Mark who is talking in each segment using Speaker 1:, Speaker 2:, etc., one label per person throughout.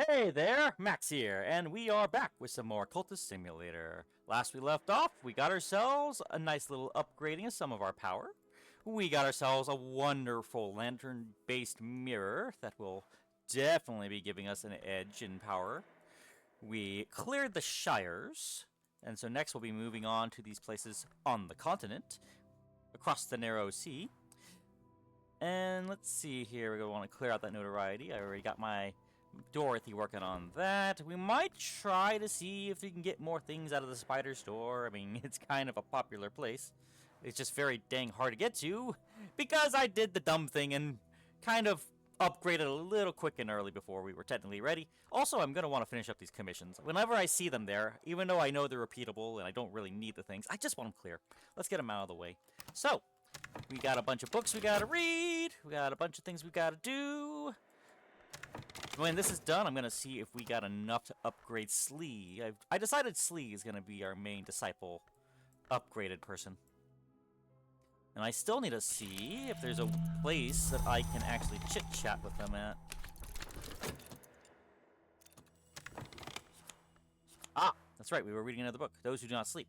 Speaker 1: Hey there, Max here, and we are back with some more Cultist Simulator. Last we left off, we got ourselves a nice little upgrading of some of our power. We got ourselves a wonderful lantern-based mirror that will definitely be giving us an edge in power. We cleared the Shires, and so next we'll be moving on to these places on the continent, across the narrow sea. And let's see here, we're going to want to clear out that notoriety. I already got my Dorothy working on that. We might try to see if we can get more things out of the spider store. I mean, it's kind of a popular place. It's just very dang hard to get to because I did the dumb thing and kind of upgraded a little quick and early before we were technically ready. Also, I'm going to want to finish up these commissions. Whenever I see them there, even though I know they're repeatable and I don't really need the things, I just want them clear. Let's get them out of the way. So, we got a bunch of books we got to read. We got a bunch of things we got to do. When this is done, I'm going to see if we got enough to upgrade Slee. I decided Slee is going to be our main disciple upgraded person. And I still need to see if there's a place that I can actually chit-chat with them at. Ah, that's right, we were reading another book, Those Who Do Not Sleep.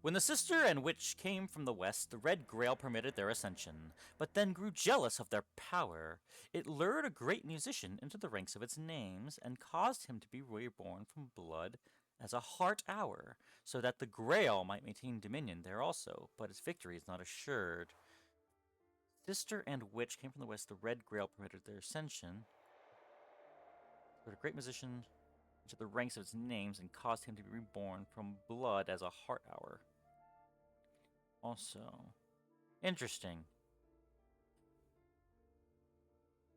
Speaker 1: When the sister and witch came from the west, the Red Grail permitted their ascension, but then grew jealous of their power. It lured a great musician into the ranks of its names, and caused him to be reborn from blood as a heart hour, so that the Grail might maintain dominion there also, but its victory is not assured. Sister and witch came from the west, the Red Grail permitted their ascension, but a great musician to the ranks of its names and caused him to be reborn from blood as a heart hour. Also, interesting.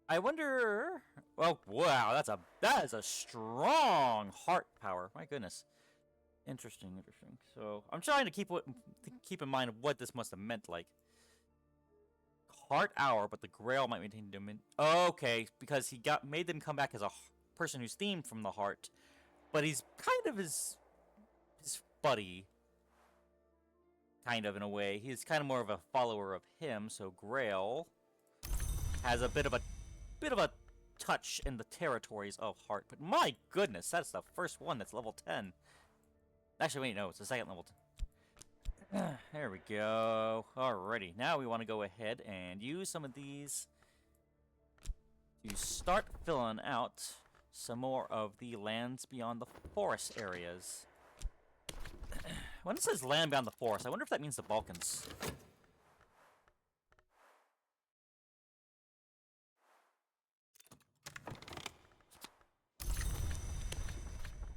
Speaker 1: I wonder. Oh wow, that is a strong heart power. My goodness. Interesting. So I'm trying to keep in mind what this must have meant. Like heart hour, but the Grail might maintain dominion. Okay, because he made them come back as a person who's themed from the heart, but he's kind of his buddy, kind of in a way. He's kind of more of a follower of him. So Grail has a bit of a touch in the territories of heart. But my goodness, that's the first one that's level 10. Actually, wait, no, it's the second level 10. There we go. Alrighty, now we want to go ahead and use some of these to start filling out some more of the lands beyond the forest areas. When it says land beyond the forest, I wonder if that means the Balkans.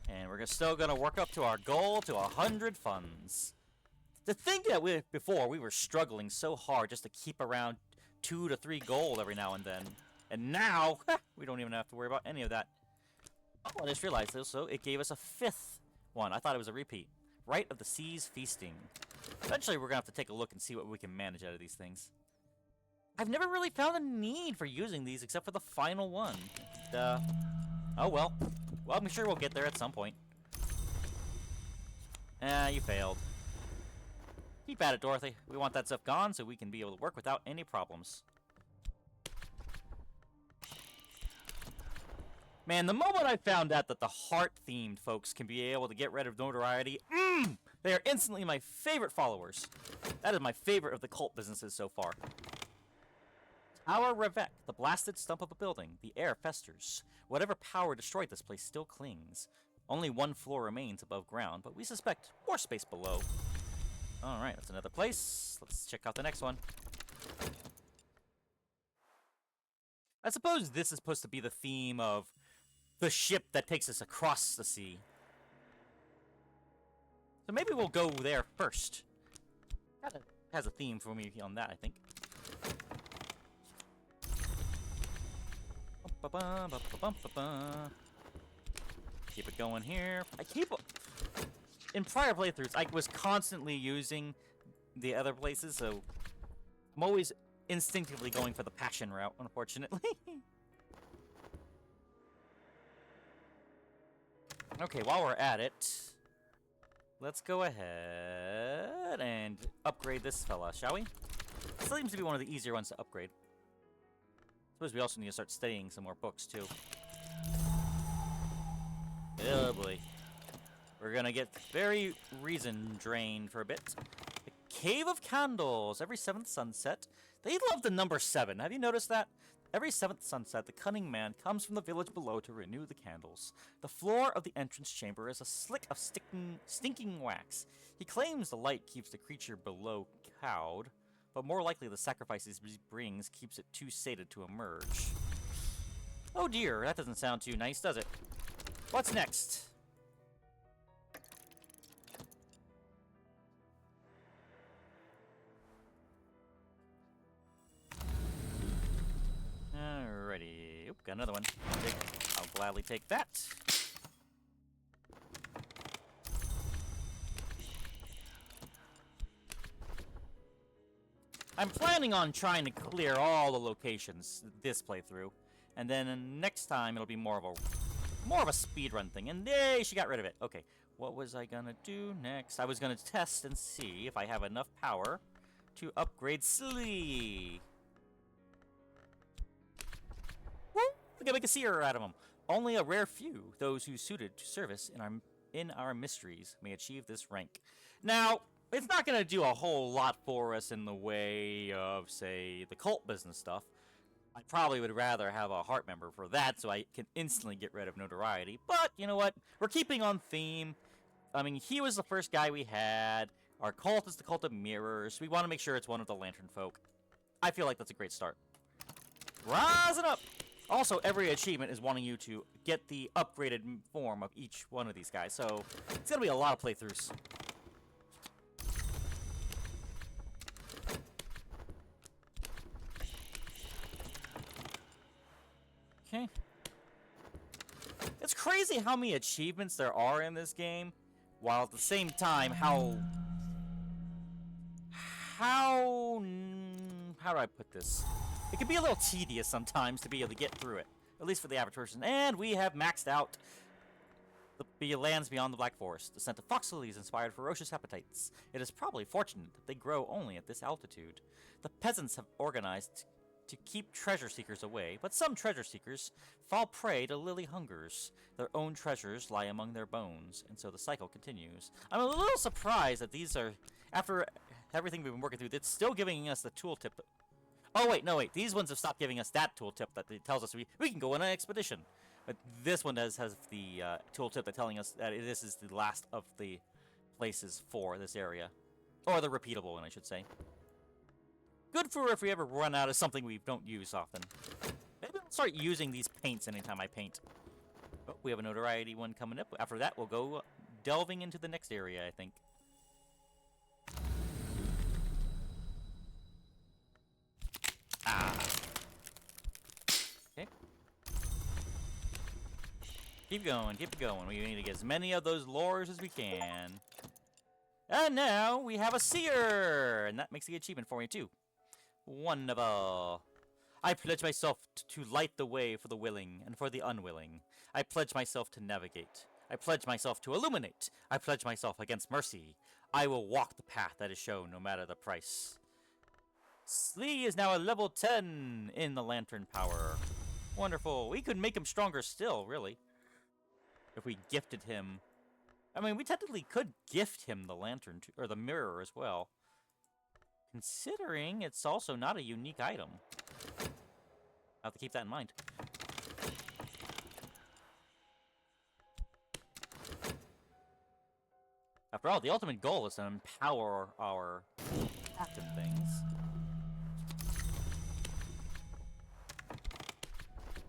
Speaker 1: And we're still gonna work up to our goal to 100 funds. To think that before we were struggling so hard just to keep around 2 to 3 gold every now and then. And now, we don't even have to worry about any of that. Oh, I just realized also, it gave us a 5th one. I thought it was a repeat. Rite of the Seas Feasting. Eventually, we're gonna have to take a look and see what we can manage out of these things. I've never really found a need for using these except for the final one. Oh well. Well, I'm sure we'll get there at some point. You failed. Keep at it, Dorothy. We want that stuff gone so we can be able to work without any problems. Man, the moment I found out that the heart-themed folks can be able to get rid of notoriety, they are instantly my favorite followers. That is my favorite of the cult businesses so far. Tower Revec, the blasted stump of a building. The air festers. Whatever power destroyed this place still clings. Only one floor remains above ground, but we suspect more space below. Alright, that's another place. Let's check out the next one. I suppose this is supposed to be the theme of the ship that takes us across the sea. So maybe we'll go there first. Kinda has a theme for me on that, I think. Keep it going here. In prior playthroughs, I was constantly using the other places, so I'm always instinctively going for the passion route, unfortunately. Okay, while we're at it, let's go ahead and upgrade this fella, shall we? This seems to be one of the easier ones to upgrade. I suppose we also need to start studying some more books, too. We're gonna get very reason drained for a bit. The Cave of Candles. Every 7th sunset. They love the number 7. Have you noticed that? Every 7th sunset, the cunning man comes from the village below to renew the candles. The floor of the entrance chamber is a slick of stinking wax. He claims the light keeps the creature below cowed, but more likely the sacrifices he brings keeps it too sated to emerge. Oh dear, that doesn't sound too nice, does it? What's next? Alrighty. Oop, got another one. I'll gladly take that. I'm planning on trying to clear all the locations this playthrough, and then next time it'll be more of a speedrun thing. And yay, she got rid of it. Okay, what was I gonna do next? I was gonna test and see if I have enough power to upgrade Slee. Woo! We can make a Seer out of him. Only a rare few, those who suited to service in our mysteries, may achieve this rank. Now, it's not going to do a whole lot for us in the way of, say, the cult business stuff. I probably would rather have a heart member for that so I can instantly get rid of Notoriety. But, you know what? We're keeping on theme. I mean, he was the first guy we had. Our cult is the Cult of Mirrors. We want to make sure it's one of the Lantern Folk. I feel like that's a great start. Rising up! Also, every achievement is wanting you to get the upgraded form of each one of these guys. So, it's going to be a lot of playthroughs. Okay. It's crazy how many achievements there are in this game, while at the same time, how do I put this? It can be a little tedious sometimes to be able to get through it, at least for the average person. And we have maxed out the lands beyond the Black Forest. The scent of fox lilies inspired ferocious appetites. It is probably fortunate that they grow only at this altitude. The peasants have organized to keep treasure seekers away, but some treasure seekers fall prey to lily hungers. Their own treasures lie among their bones, and so the cycle continues. I'm a little surprised that these are, after everything we've been working through, it's still giving us the tooltip. Oh wait, no wait, these ones have stopped giving us that tooltip that tells us we can go on an expedition. But this one has the tooltip that telling us that this is the last of the places for this area. Or the repeatable one, I should say. Good for if we ever run out of something we don't use often. Maybe I'll start using these paints anytime I paint. Oh, we have a Notoriety one coming up. After that, we'll go delving into the next area, I think. Ah. Okay. Keep going, keep going. We need to get as many of those lures as we can. And now we have a Seer! And that makes the achievement for me, too. Wonderful. I pledge myself to light the way for the willing and for the unwilling. I pledge myself to navigate. I pledge myself to illuminate. I pledge myself against mercy. I will walk the path that is shown, no matter the price. Slee is now a level 10 in the lantern power. Wonderful. We could make him stronger still, really. If we gifted him. I mean, we technically could gift him the lantern, or the mirror as well. Considering it's also not a unique item. I'll have to keep that in mind. After all, the ultimate goal is to empower our captain things.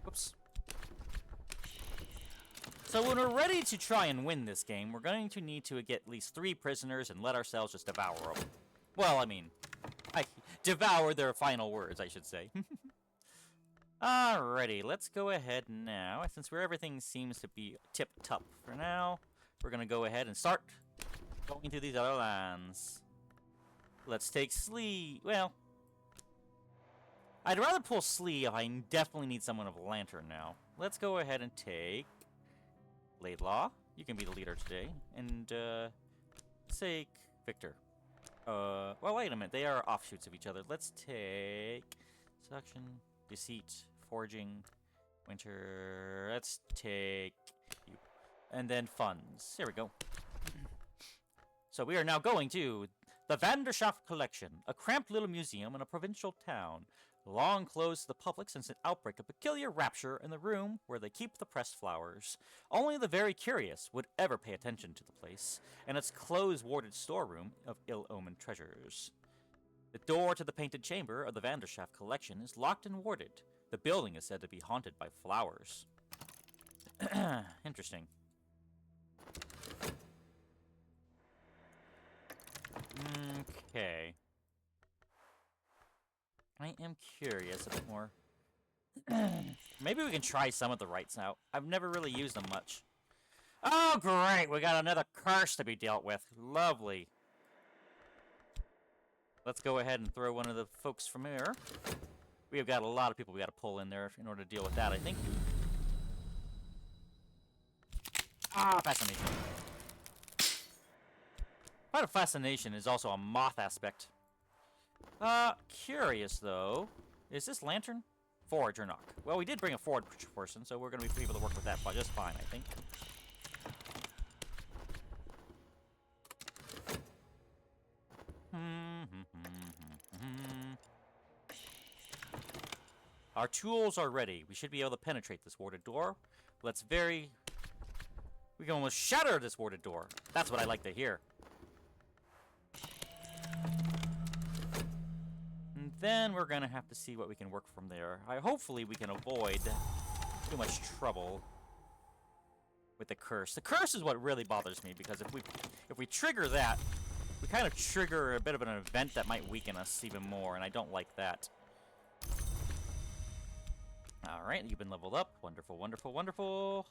Speaker 1: Whoops. So when we're ready to try and win this game, we're going to need to get at least 3 prisoners and let ourselves just devour them. Well, I mean, devour their final words, I should say. Alrighty, let's go ahead now. Since everything seems to be tip-top for now, we're going to go ahead and start going through these other lands. Let's take Slee. Well, I'd rather pull Slee if I definitely need someone of a lantern now. Let's go ahead and take Laidlaw. You can be the leader today. And, let's take Victor. Well, wait a minute. They are offshoots of each other. Let's take Seduction, Deceit, Forging, Winter. Let's take you. And then Funds. There we go. So we are now going to the Vanderschaft Collection, a cramped little museum in a provincial town, long closed to the public since an outbreak of peculiar rapture in the room where they keep the pressed flowers. Only the very curious would ever pay attention to the place, and its closed warded storeroom of ill-omened treasures. The door to the painted chamber of the Vanderschaft Collection is locked and warded. The building is said to be haunted by flowers. Interesting. Okay. I am curious a bit more. Maybe we can try some of the rights out. I've never really used them much. Oh, great! We got another curse to be dealt with. Lovely. Let's go ahead and throw one of the folks from here. We have got a lot of people we got to pull in there in order to deal with that, I think. Ah, fascination. Part of fascination is also a moth aspect. Curious though. Is this lantern? Forge or knock? Well, we did bring a forge person, so we're going to be able to work with that just fine, I think. Our tools are ready. We should be able to penetrate this warded door. We can almost shatter this warded door. That's what I like to hear. And then we're gonna have to see what we can work from there. Hopefully we can avoid too much trouble with the curse. The curse is what really bothers me, because if we trigger that, we kind of trigger a bit of an event that might weaken us even more, and I don't like that. Alright, you've been leveled up. Wonderful, wonderful, wonderful.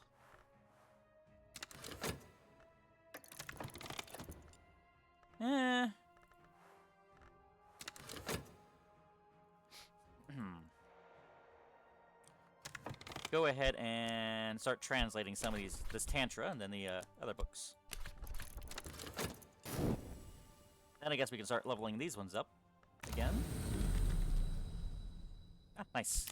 Speaker 1: Go ahead and start translating some of this Tantra and then the other books. Then I guess we can start leveling these ones up again. Ah, nice.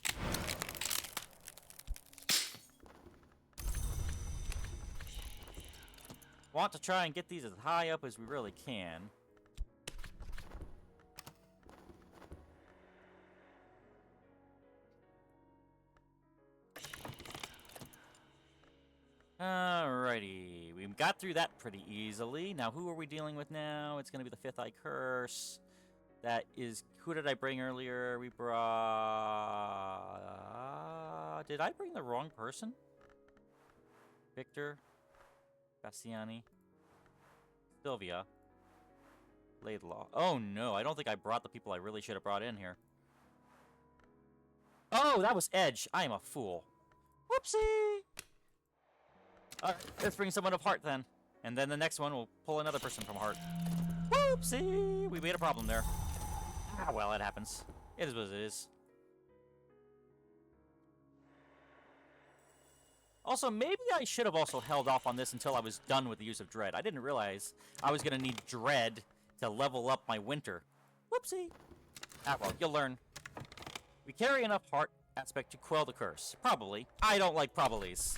Speaker 1: Want to try and get these as high up as we really can. Alrighty, we got through that pretty easily. Now, who are we dealing with now? It's going to be the Fifth Eye Curse. That is... Who did I bring earlier? We brought... Did I bring the wrong person? Victor? Bastiani? Sylvia? Laidlaw. Oh, no, I don't think I brought the people I really should have brought in here. Oh, that was Edge. I am a fool. Whoopsie! Alright, let's bring someone of Heart then. And then the next one, we'll pull another person from Heart. Whoopsie! We made a problem there. Ah, well, it happens. It is what it is. Also, maybe I should have also held off on this until I was done with the use of Dread. I didn't realize I was going to need Dread to level up my Winter. Whoopsie! Ah, well, you'll learn. We carry enough Heart aspect to quell the curse. Probably. I don't like probablys.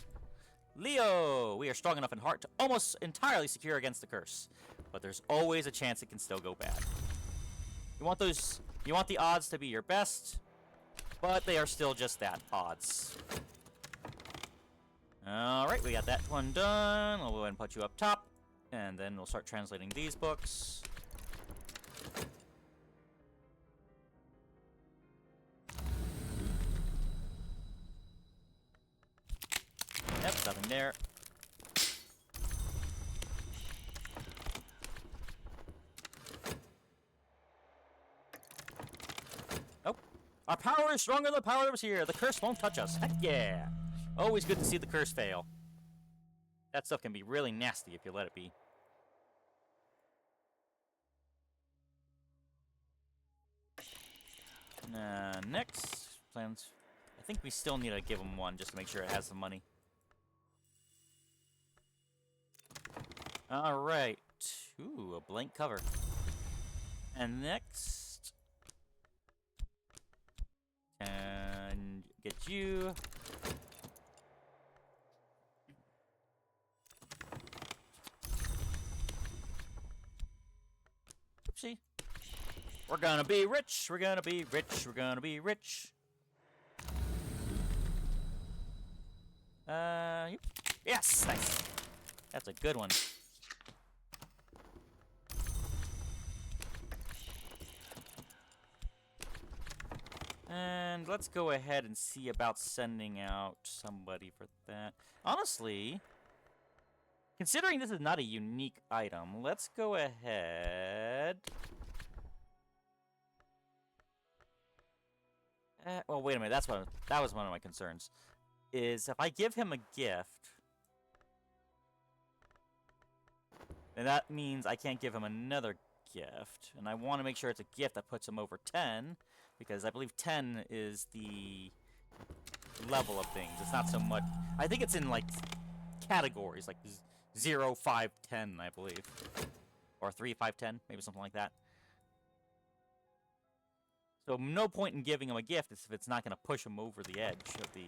Speaker 1: Leo! We are strong enough in Heart to almost entirely secure against the curse. But there's always a chance it can still go bad. You want the odds to be your best, but they are still just that, odds. Alright, we got that one done. I'll go ahead and put you up top, and then we'll start translating these books. Yep, nothing there. Oh, our power is stronger than the power that was here. The curse won't touch us. Heck yeah. Always good to see the curse fail. That stuff can be really nasty if you let it be. Next, plans. I think we still need to give him one just to make sure it has some money. Alright. Ooh, a blank cover. And next... And get you... See? We're gonna be rich. We're gonna be rich. We're gonna be rich. Yes, nice. That's a good one. And let's go ahead and see about sending out somebody for that. Honestly, considering this is not a unique item, let's go ahead. Well, wait a minute. That was one of my concerns. Is if I give him a gift, then that means I can't give him another gift, and I want to make sure it's a gift that puts him over 10, because I believe 10 is the level of things. It's not so much. I think it's in like categories, like 0, 5, 10, I believe, or 3, 5, 10, maybe something like that. So no point in giving him a gift if it's not going to push him over the edge of the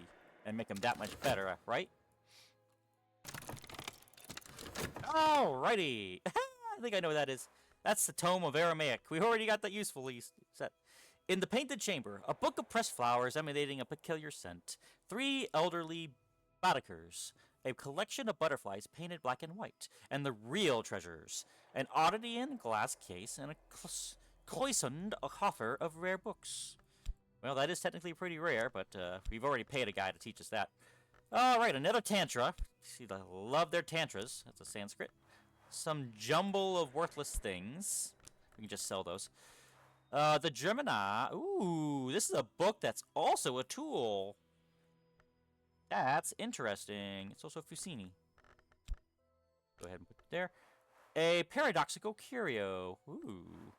Speaker 1: and make him that much better, right? Alrighty. I think I know what that is. That's the Tome of Aramaic. We already got that usefully set. In the Painted Chamber, a book of pressed flowers emanating a peculiar scent. 3 elderly Baedekers. A collection of butterflies painted black and white. And the real treasures. An oddity in a glass case and a cloisoned coffer of rare books. Well, that is technically pretty rare, but we've already paid a guy to teach us that. Alright, another Tantra. See, I love their Tantras. That's a Sanskrit. Some jumble of worthless things. We can just sell those. The Gemini. Ooh, this is a book that's also a tool. That's interesting. It's also a Fusini. Go ahead and put it there. A paradoxical curio. Ooh.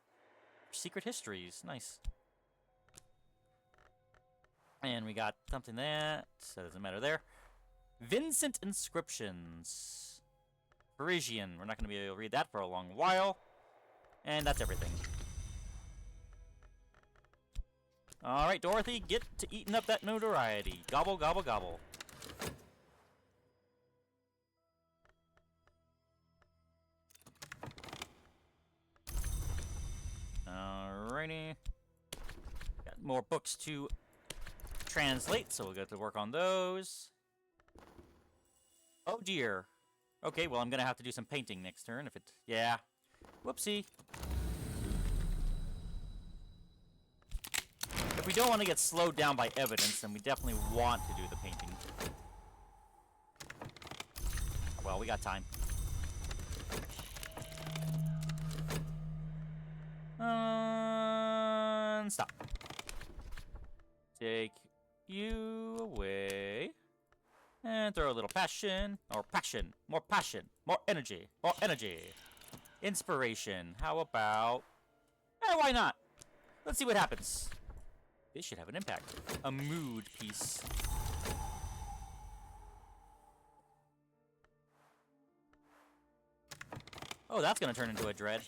Speaker 1: Secret histories. Nice. And we got something that doesn't matter there. Vincent inscriptions. Parisian. We're not going to be able to read that for a long while. And that's everything. Alright, Dorothy, get to eating up that notoriety. Gobble, gobble, gobble. Alrighty. Got more books to translate, so we'll get to work on those. Oh dear. Okay, well I'm gonna have to do some painting next turn if it... Yeah. Whoopsie. If we don't want to get slowed down by evidence, then we definitely want to do the painting. Well, we got time. Stop. Take you away. And throw a little passion. Or passion. More passion. More energy. More energy. Inspiration. How about... why not? Let's see what happens. This should have an impact. A mood piece. Oh, that's going to turn into a dread.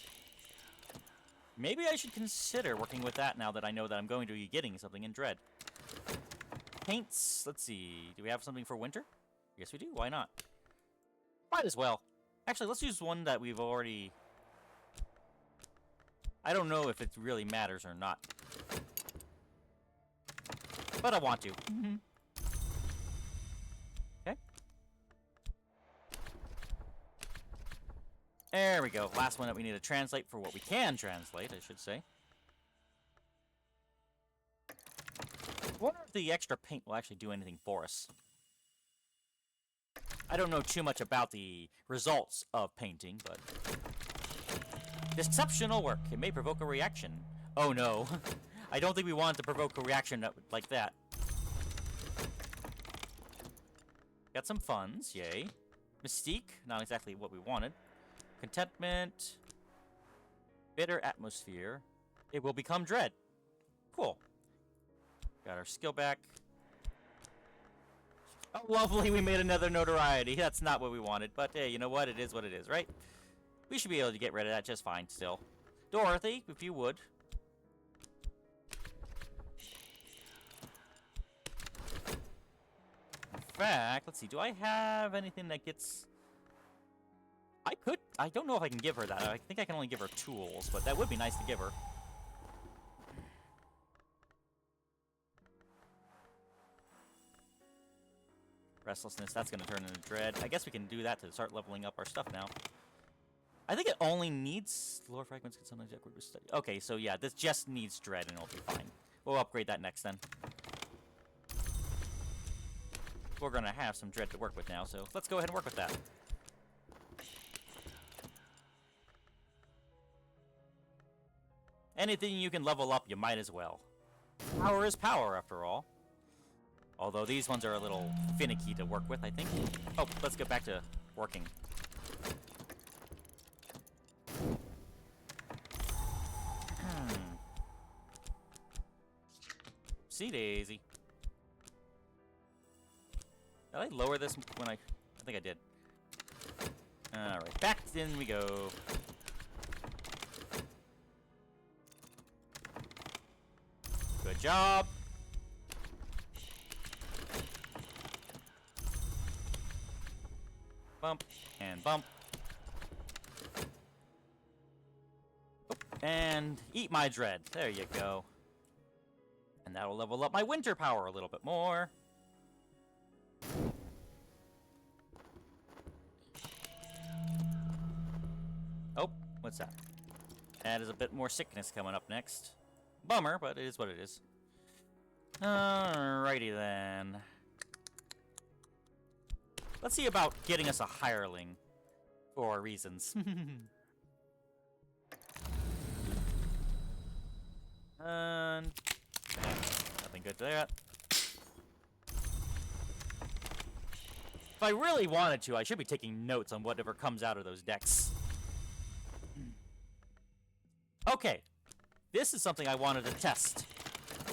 Speaker 1: Maybe I should consider working with that now that I know that I'm going to be getting something in dread. Paints. Let's see. Do we have something for winter? Yes, we do. Why not? Might as well. Actually, let's use one that we've already... I don't know if it really matters or not. But I want to. Okay. There we go. Last one that we need to translate for what we can translate, I should say. I wonder if the extra paint will actually do anything for us. I don't know too much about the results of painting, but... Exceptional work. It may provoke a reaction. Oh no. I don't think we want to provoke a reaction like that. Got some funds, yay. Mystique, not exactly what we wanted. Contentment. Bitter atmosphere. It will become dread. Cool. Got our skill back. Oh, lovely, we made another notoriety. That's not what we wanted, but hey, you know what? It is what it is, right? We should be able to get rid of that just fine still. Dorothy, if you would. In fact, let's see. Do I have anything that gets... I don't know if I can give her that. I think I can only give her tools, but that would be nice to give her. Restlessness, that's going to turn into dread. I guess we can do that to start leveling up our stuff now. I think it only needs... Lower fragments can sometimes equate with study. Okay, so yeah, this just needs dread and it'll be fine. We'll upgrade that next then. We're going to have some dread to work with now, so let's go ahead and work with that. Anything you can level up, you might as well. Power is power, after all. Although these ones are a little finicky to work with, I think. Oh, let's get back to working. See Daisy. Did I lower this when I think I did. Alright, back in we go. Good job. Bump and bump. Oop, and eat my dread. There you go. And that'll level up my winter power a little bit more. Oh, what's that? That is a bit more sickness coming up next. Bummer, but it is what it is. Alrighty then. Let's see about getting us a hireling for reasons. And nothing good there. If I really wanted to, I should be taking notes on whatever comes out of those decks. Okay, this is something I wanted to test.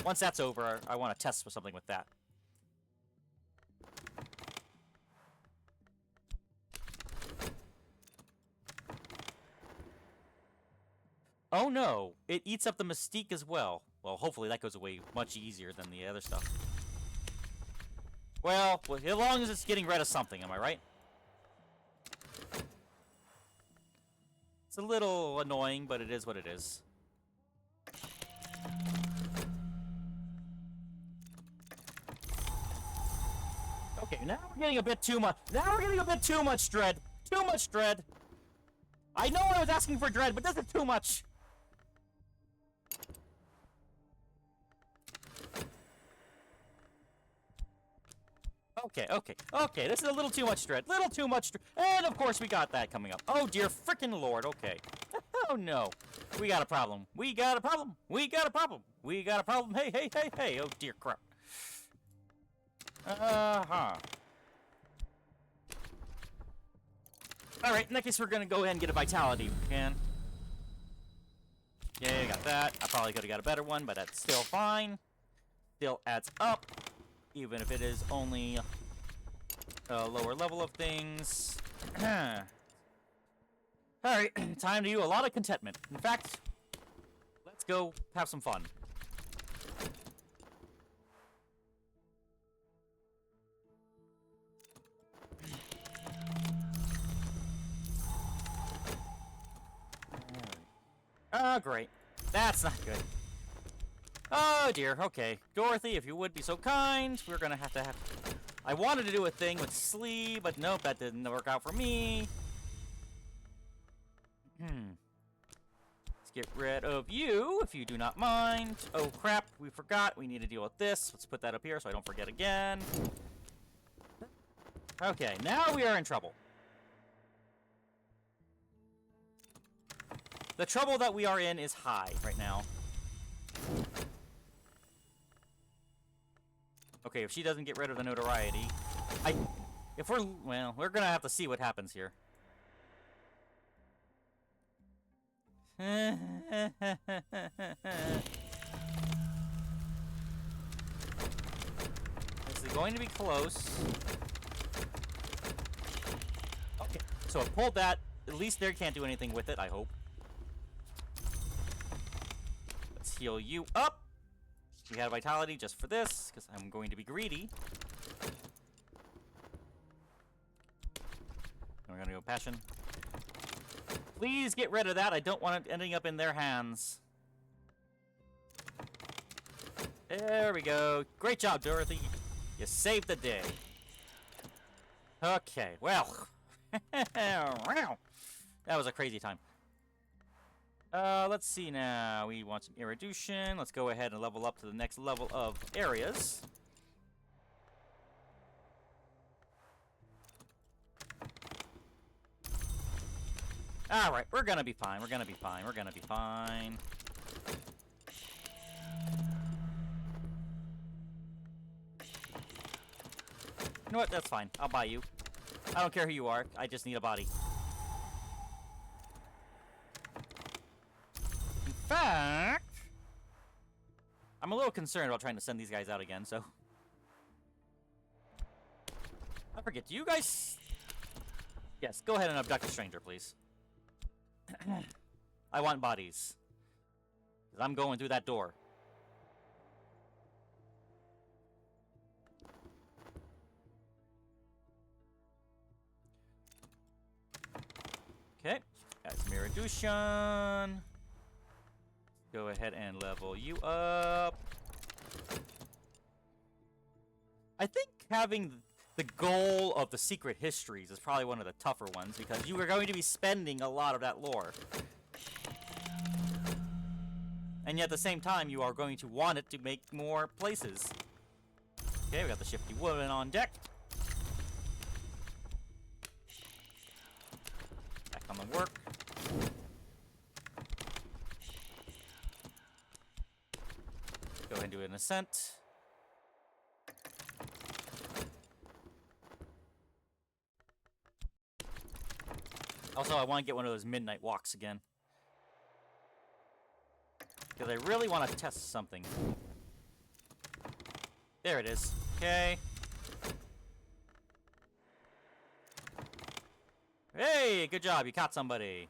Speaker 1: Once that's over, I want to test with something with that. Oh no, it eats up the mystique as well. Well, hopefully that goes away much easier than the other stuff. Well, as long as it's getting rid of something, am I right? It's a little annoying, but it is what it is. Okay, now we're getting a bit too much. Now we're getting a bit too much dread. Too much dread. I know I was asking for dread, but this is too much. Okay, this is a little too much dread. Little too much dread. And of course we got that coming up. Oh dear frickin' lord, okay. Oh no. We got a problem. We got a problem. We got a problem. We got a problem. Hey, hey, hey, hey. Oh dear crap. Uh-huh. Alright, in that case we're gonna go ahead and get a vitality if we can. Yeah, got that. I probably could have got a better one, but that's still fine. Still adds up. Even if it is only a lower level of things. Alright, time to do a lot of contentment. In fact, let's go have some fun. Oh, great. That's not good. Oh dear, okay. Dorothy, if you would be so kind, we're gonna have to have... I wanted to do a thing with Slee, but nope, that didn't work out for me. Let's get rid of you, if you do not mind. Oh crap, we forgot. We need to deal with this. Let's put that up here so I don't forget again. Okay, now we are in trouble. The trouble that we are in is high right now. Okay, if she doesn't get rid of the notoriety, we're gonna have to see what happens here. Is it going to be close? Okay, so I pulled that. At least they can't do anything with it, I hope. Let's heal you up. We have vitality just for this, because I'm going to be greedy. And we're gonna go passion. Please get rid of that. I don't want it ending up in their hands. There we go. Great job, Dorothy. You saved the day. Okay, well. That was a crazy time. Let's see now. We want some irradiation. Let's go ahead and level up to the next level of areas. Alright, we're gonna be fine. We're gonna be fine. We're gonna be fine. You know what? That's fine. I'll buy you. I don't care who you are. I just need a body. In fact, I'm a little concerned about trying to send these guys out again, so... I forget, do you guys... Yes, go ahead and abduct a stranger, please. I want bodies. 'Cause I'm going through that door. Okay, got some irradiation. Go ahead and level you up. I think having the goal of the secret histories is probably one of the tougher ones, because you are going to be spending a lot of that lore. And yet at the same time, you are going to want it to make more places. Okay, we got the shifty woman on deck. Back on the work. Go ahead and do an ascent. Also, I want to get one of those midnight walks again. Because I really want to test something. There it is. Okay. Hey, good job. You caught somebody.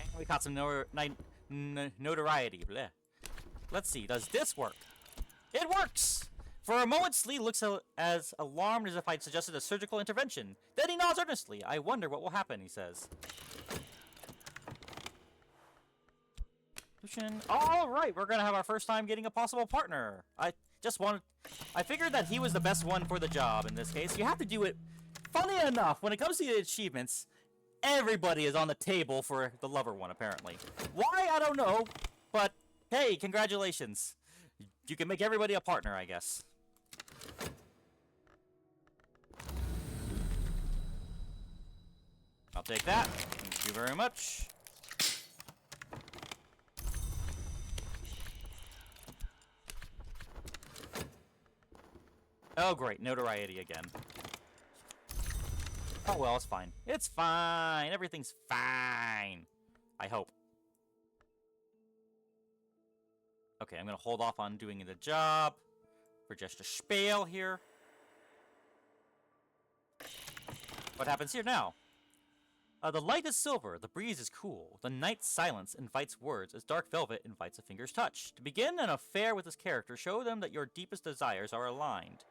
Speaker 1: And we caught some notoriety. Bleh. Let's see. Does this work? It works! For a moment, Slee looks as alarmed as if I'd suggested a surgical intervention. Then he nods earnestly. I wonder what will happen, he says. Alright, we're gonna have our first time getting a possible partner. I figured that he was the best one for the job in this case. You have to do it. Funny enough, when it comes to the achievements, everybody is on the table for the lover one, apparently. Why? I don't know. But, hey, congratulations. You can make everybody a partner, I guess. I'll take that. Thank you very much. Oh, great. Notoriety again. Oh, well, it's fine. It's fine. Everything's fine. I hope. Okay, I'm going to hold off on doing the job for just a spiel here. What happens here now? The light is silver, the breeze is cool, the night's silence invites words as dark velvet invites a finger's touch. To begin an affair with this character, show them that your deepest desires are aligned.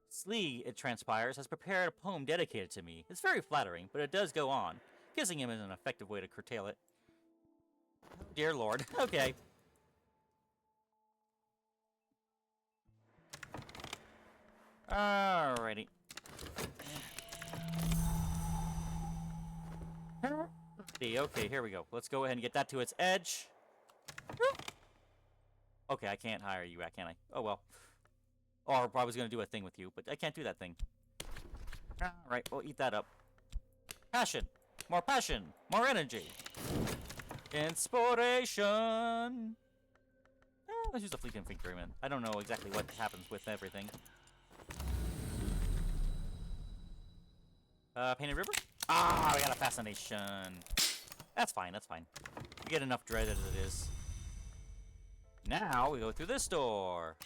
Speaker 1: Slee, it transpires, has prepared a poem dedicated to me. It's very flattering, but it does go on. Kissing him is an effective way to curtail it. Oh, dear Lord. Okay. Alrighty. Okay, here we go. Let's go ahead and get that to its edge. Okay, I can't hire you, can I? Oh, well. Or I was going to do a thing with you, but I can't do that thing. Alright, we'll eat that up. Passion. More passion. More energy. Inspiration. Let's use the fleet infantryman. I don't know exactly what happens with everything. Painted River? Ah, we got a fascination. That's fine, that's fine. We get enough dread as it is. Now we go through this door.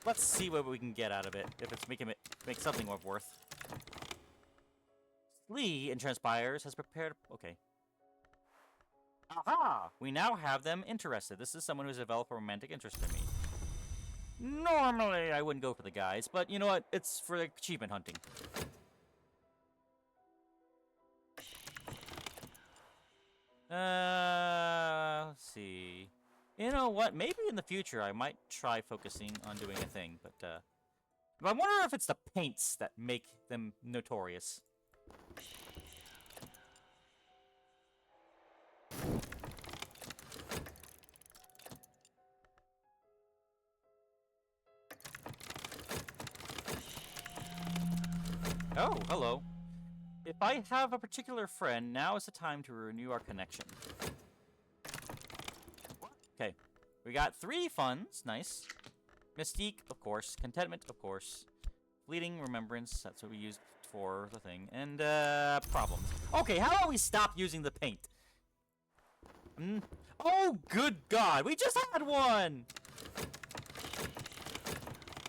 Speaker 1: Let's see what we can get out of it, if it's making it make something of worth. Slee, in transpires, has prepared... Okay. Aha! We now have them interested. This is someone who's developed a romantic interest in me. Normally, I wouldn't go for the guys, but you know what? It's for achievement hunting. Let's see. You know what? Maybe in the future I might try focusing on doing a thing, but I wonder if it's the paints that make them notorious. Oh, hello. If I have a particular friend, now is the time to renew our connection. Okay, we got 3 funds, nice. Mystique, of course. Contentment, of course. Fleeting remembrance, that's what we used for the thing. And, problems. Okay, how about we stop using the paint? Oh, good God, we just had one!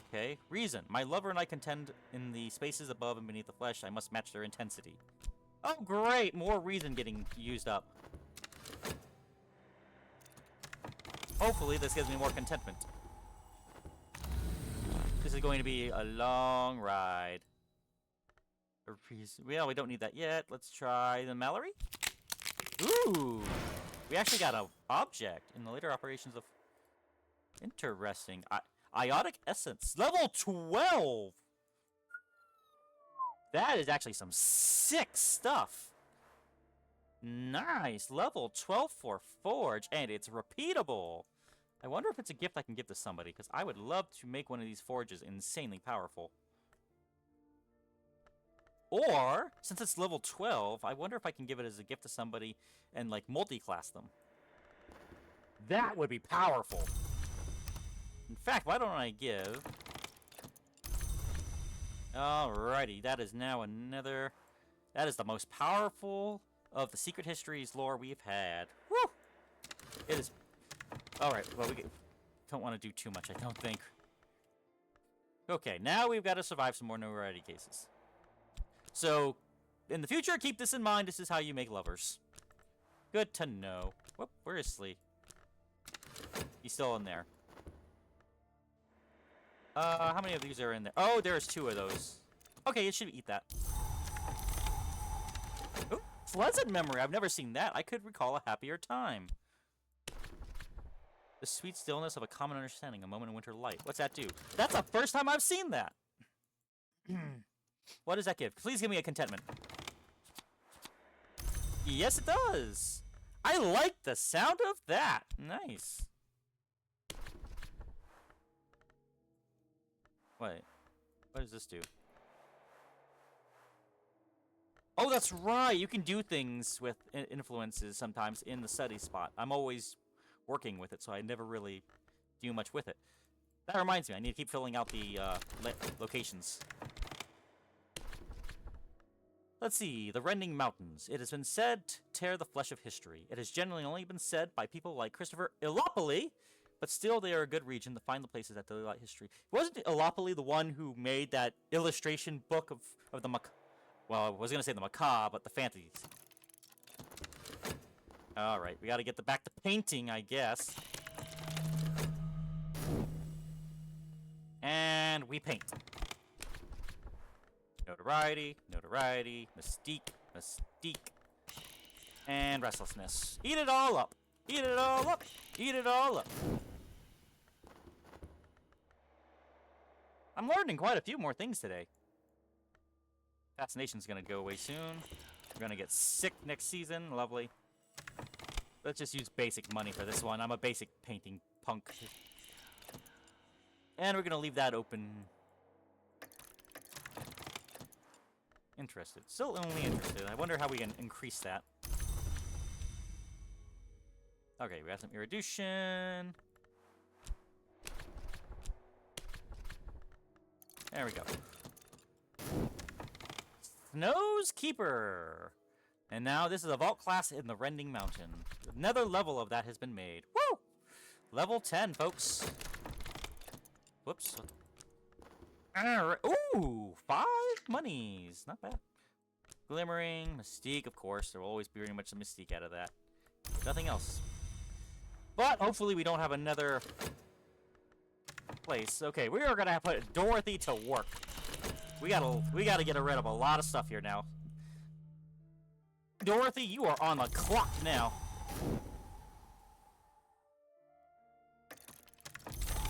Speaker 1: Okay, reason. My lover and I contend in the spaces above and beneath the flesh. I must match their intensity. Oh, great! More reason getting used up. Hopefully, this gives me more contentment. This is going to be a long ride. Well, we don't need that yet. Let's try the Mallory. Ooh! We actually got an object in the later operations of... Interesting. Iotic Essence. Level 12! That is actually some sick stuff. Nice. Level 12 for Forge, and it's repeatable. I wonder if it's a gift I can give to somebody, because I would love to make one of these forges insanely powerful. Or, since it's level 12, I wonder if I can give it as a gift to somebody and, like, multi-class them. That would be powerful. In fact, why don't I give... Alrighty, that is now another... That is the most powerful of the Secret Histories lore we've had. Woo! It is... Alright, well, we don't want to do too much, I don't think. Okay, now we've got to survive some more notoriety cases. So, in the future, keep this in mind. This is how you make lovers. Good to know. Whoop, where is Slee? He's still in there. How many of these are in there? Oh, there's 2 of those. Okay, it should eat that. Ooh, pleasant memory. I've never seen that. I could recall a happier time. The sweet stillness of a common understanding, a moment in winter light. What's that do? That's the first time I've seen that. What does that give? Please give me a contentment. Yes, it does. I like the sound of that. Nice. Wait. What does this do? Oh, that's right. You can do things with influences sometimes in the study spot. I'm always working with it, so I never really do much with it. That reminds me, I need to keep filling out the locations. Let's see, the Rending Mountains. It has been said to tear the flesh of history. It has generally only been said by people like Christopher Illopoli, but still they are a good region to find the places that delight history. Wasn't Illopoli the one who made that illustration book of the well, I was going to say the macabre, but the fantasies. Alright, we gotta get back to painting, I guess. And we paint. Notoriety, notoriety, mystique, mystique, and restlessness. Eat it all up! Eat it all up! Eat it all up! I'm learning quite a few more things today. Fascination's gonna go away soon. We're gonna get sick next season. Lovely. Let's just use basic money for this one. I'm a basic painting punk. And we're gonna leave that open. Interested. Still only interested. I wonder how we can increase that. Okay, we got some erudition. There we go. Snow's Keeper. And now this is a vault class in the Rending Mountain. Another level of that has been made. Woo! Level 10, folks. Whoops. Ooh, 5 monies. Not bad. Glimmering, Mystique, of course. There will always be very much a Mystique out of that. Nothing else. But hopefully we don't have another place. Okay, we are gonna put Dorothy to work. We gotta get rid of a lot of stuff here now. Dorothy, you are on the clock now.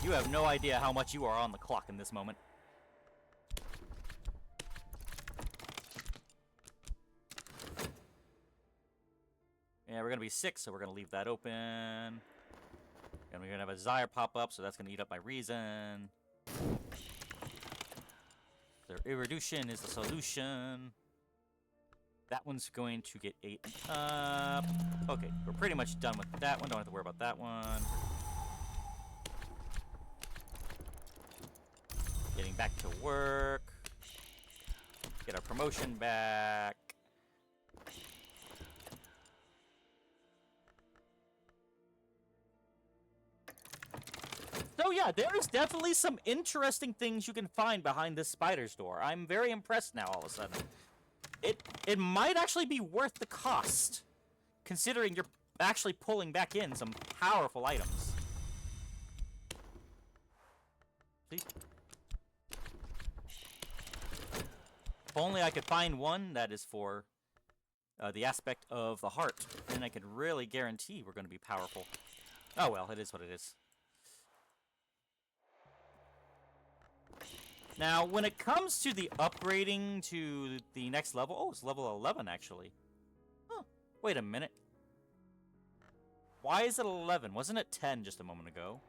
Speaker 1: You have no idea how much you are on the clock in this moment. Yeah, we're gonna be 6, so we're gonna leave that open. And we're gonna have a desire pop up, so that's gonna eat up my reason. Their irreduction is the solution. That one's going to get 8 up. Okay, we're pretty much done with that one. Don't have to worry about that one. Getting back to work. Get our promotion back. So yeah, there's definitely some interesting things you can find behind this spider's door. I'm very impressed now all of a sudden. It might actually be worth the cost, considering you're actually pulling back in some powerful items. See? If only I could find one that is for the aspect of the heart, then I could really guarantee we're going to be powerful. Oh well, it is what it is. Now, when it comes to the upgrading to the next level... Oh, it's level 11, actually. Huh. Wait a minute. Why is it 11? Wasn't it 10 just a moment ago?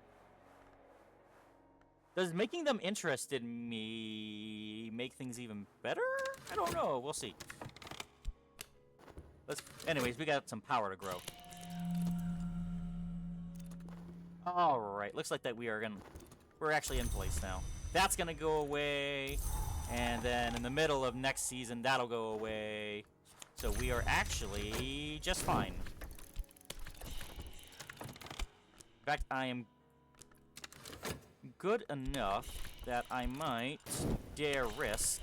Speaker 1: Does making them interested in me make things even better? I don't know. We'll see. Anyways, we got some power to grow. Alright, looks like that we're actually in place now. That's gonna go away, and then in the middle of next season, that'll go away. So we are actually just fine. In fact, I am good enough that I might dare risk...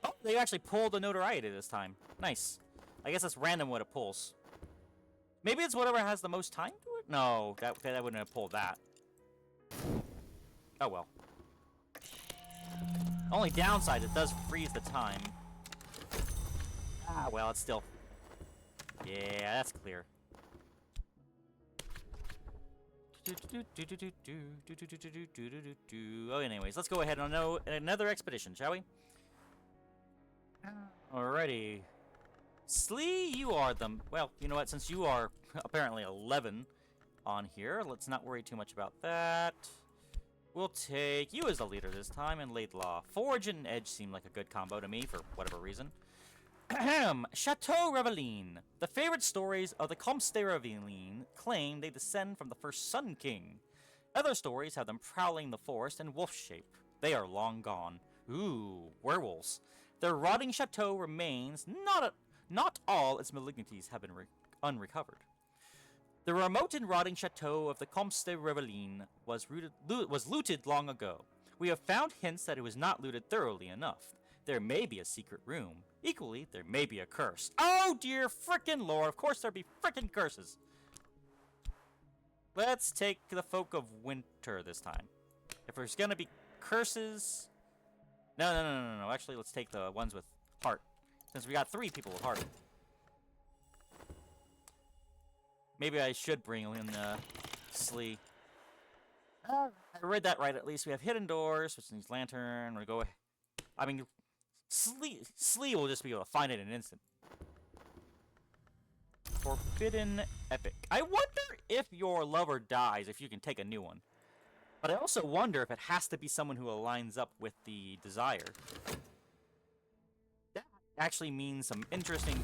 Speaker 1: Oh, they actually pulled the Notoriety this time. Nice. I guess it's random what it pulls. Maybe it's whatever has the most time to it? No, that wouldn't have pulled that. Oh well. Only downside, it does freeze the time. Ah, well, it's still... Yeah, that's clear. Oh, anyways, let's go ahead on another expedition, shall we? Alrighty. Slee, you are the... Well, you know what? Since you are apparently 11 on here, let's not worry too much about that. We'll take you as the leader this time, and Laidlaw. Forge and Edge seem like a good combo to me, for whatever reason. Ahem. Chateau Reveline. The favorite stories of the Cultist Reveline claim they descend from the first Sun King. Other stories have them prowling the forest in wolf shape. They are long gone. Ooh, werewolves. Their rotting chateau remains. Not all its malignities have been unrecovered. The remote and rotting chateau of the Cultist Reveline was looted long ago. We have found hints that it was not looted thoroughly enough. There may be a secret room. Equally, there may be a curse. Oh dear frickin' lord, of course there'd be frickin' curses. Let's take the folk of winter this time. If there's gonna be curses... No. Actually, let's take the ones with heart. Since we got 3 people with heart. Maybe I should bring in Slee. I read that right, at least. We have hidden doors, which needs lantern. We're going to go... I mean, Slee will just be able to find it in an instant. Forbidden Epic. I wonder if your lover dies, if you can take a new one. But I also wonder if it has to be someone who aligns up with the desire. That actually means some interesting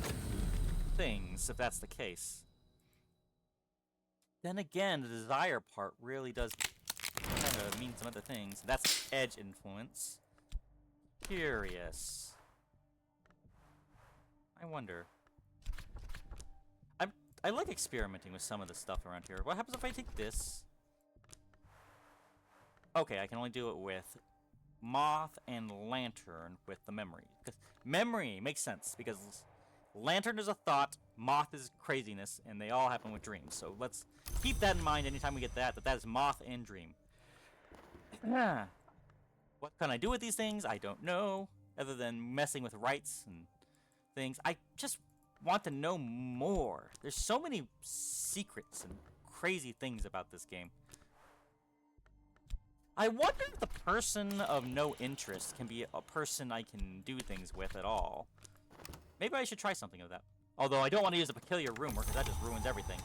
Speaker 1: things, if that's the case. Then again, the desire part really does kind of mean some other things. That's edge influence. Curious. I wonder. I like experimenting with some of the stuff around here. What happens if I take this? Okay, I can only do it with Moth and Lantern with the memory. Because memory makes sense, because Lantern is a thought, Moth is craziness, and they all happen with dreams. So let's keep that in mind anytime we get that is Moth and Dream. What can I do with these things? I don't know. Other than messing with rights and things. I just want to know more. There's so many secrets and crazy things about this game. I wonder if the person of no interest can be a person I can do things with at all. Maybe I should try something of that. Although I don't want to use a peculiar rumor, because that just ruins everything.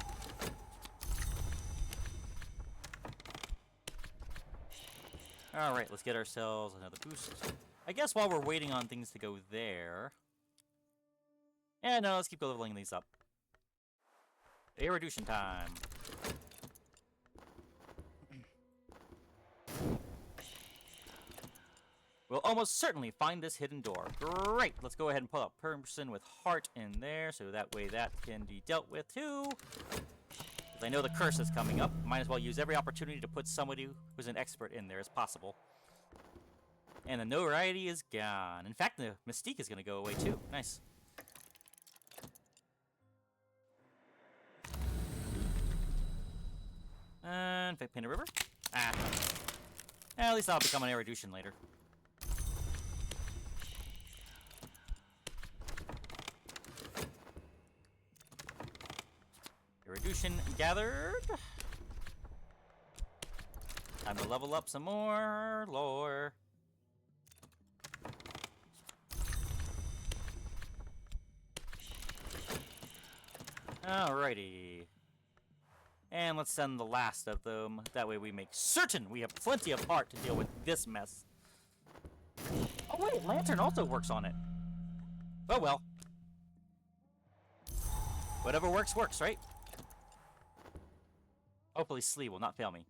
Speaker 1: Alright, let's get ourselves another boost. I guess while we're waiting on things to go there... Yeah, no, let's keep leveling these up. Erudition time. We'll almost certainly find this hidden door. Great! Let's go ahead and pull up person with heart in there, so that way that can be dealt with too. I know the curse is coming up. Might as well use every opportunity to put somebody who's an expert in there as possible. And the notoriety is gone. In fact, the mystique is going to go away too. Nice. And Painted River. Ah. At least I'll become an erudition later. Erudition gathered. Time to level up some more lore. Alrighty. And let's send the last of them. That way we make certain we have plenty of heart to deal with this mess. Oh wait, Lantern also works on it. Oh well. Whatever works, works, right? Hopefully Slee will not fail me.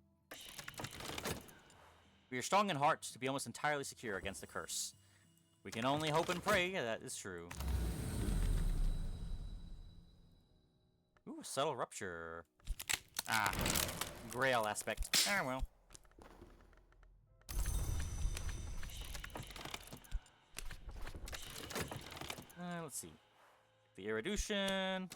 Speaker 1: We are strong in heart to be almost entirely secure against the curse. We can only hope and pray that is true. Ooh, subtle rupture. Ah, grail aspect. Ah, well. Let's see. The erudition.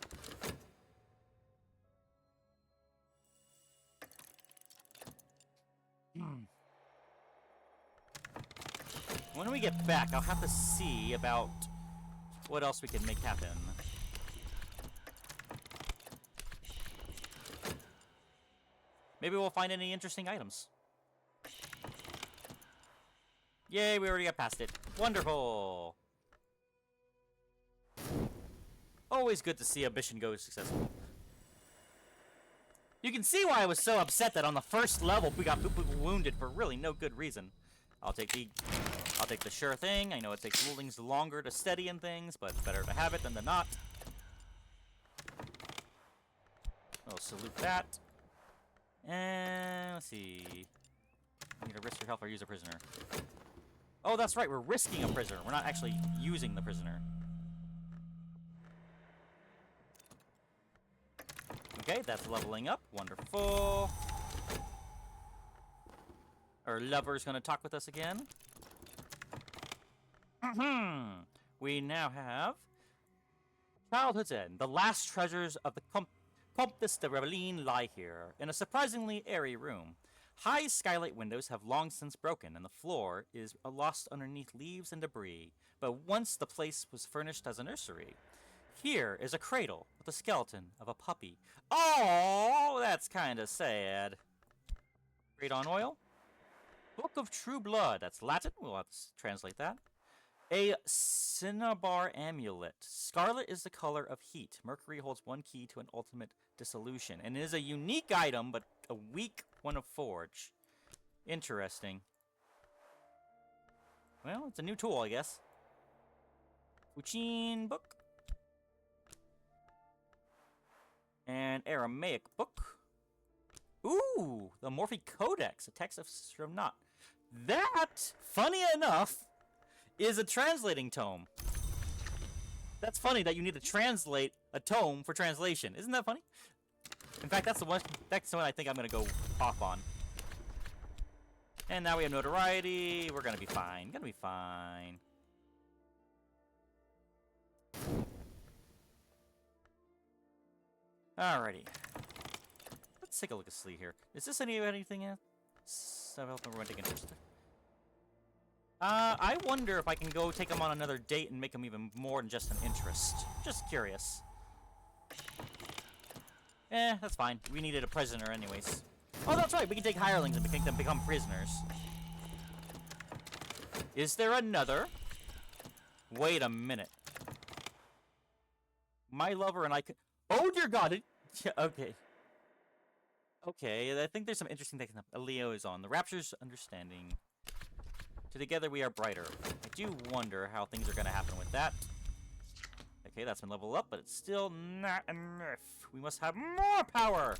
Speaker 1: When we get back, I'll have to see about what else we can make happen. Maybe we'll find any interesting items. Yay, we already got past it. Wonderful! Always good to see a mission go successful. You can see why I was so upset that on the first level we got wounded for really no good reason. I'll take the sure thing. I know it takes rulings longer to steady in things, but it's better to have it than to not. I'll salute that. And let's see. You need to risk your health or use a prisoner. Oh, that's right. We're risking a prisoner. We're not actually using the prisoner. Okay, that's leveling up. Wonderful. Our lover's gonna talk with us again. We now have Childhood's End. The last treasures of the Cultist de Reveline lie here, in a surprisingly airy room. High skylight windows have long since broken, and the floor is lost underneath leaves and debris. But once the place was furnished as a nursery. Here is a cradle with the skeleton of a puppy. Oh, that's kind of sad. Great on oil. Book of True Blood. That's Latin. We'll have to translate that. A cinnabar amulet. Scarlet is the color of heat. Mercury holds one key to an ultimate dissolution. And it is a unique item, but a weak one of forge. Interesting. Well, it's a new tool, I guess. Fuchin book. An Aramaic book. Ooh, the Morphic Codex, a text of Srimnat. That, funny enough, is a translating tome. That's funny that you need to translate a tome for translation. Isn't that funny? In fact, that's the one I think I'm gonna go off on. And now we have notoriety. We're gonna be fine. Gonna be fine. Alrighty. Let's take a look at Slee here. Is this anything yet? Develop a romantic interest. I wonder if I can go take him on another date and make him even more than just an interest. Just curious. That's fine. We needed a prisoner anyways. Oh, that's right. We can take hirelings and make them become prisoners. Is there another? Wait a minute. My lover and I could... Oh, dear God. Okay. Okay, I think there's some interesting things. Leo is on. The Rapture's understanding. Together we are brighter. I do wonder how things are going to happen with that. Okay, that's been leveled up, but it's still not enough. We must have more power!